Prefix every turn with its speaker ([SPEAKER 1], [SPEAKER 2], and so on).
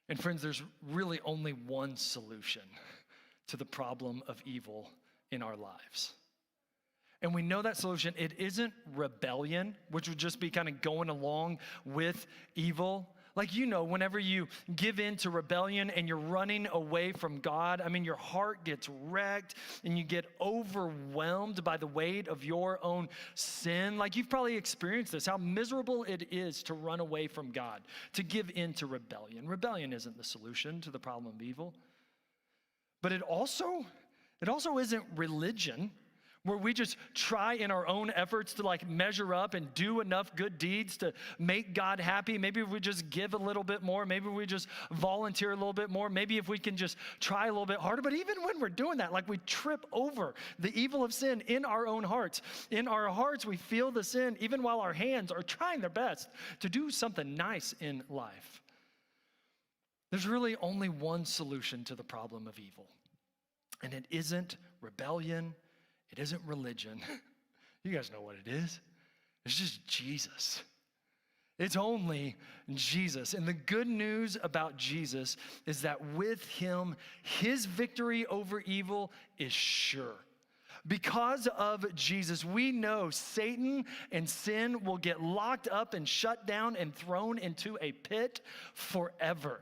[SPEAKER 1] And friends, there's really only one solution to the problem of evil in our lives. And we know that solution, it isn't rebellion, which would just be kind of going along with evil. Like, whenever you give in to rebellion and you're running away from God, your heart gets wrecked and you get overwhelmed by the weight of your own sin. Like, you've probably experienced this, how miserable it is to run away from God, to give in to rebellion. Rebellion isn't the solution to the problem of evil. But it also isn't religion, where we just try in our own efforts to measure up and do enough good deeds to make God happy. Maybe if we just give a little bit more, maybe we just volunteer a little bit more, maybe if we can just try a little bit harder. But even when we're doing that, we trip over the evil of sin in our own hearts. In our hearts, we feel the sin even while our hands are trying their best to do something nice in life. There's really only one solution to the problem of evil, and it isn't rebellion. It isn't religion. You guys know what it is. It's just Jesus. It's only Jesus. And the good news about Jesus is that with him, his victory over evil is sure. Because of Jesus, we know Satan and sin will get locked up and shut down and thrown into a pit forever.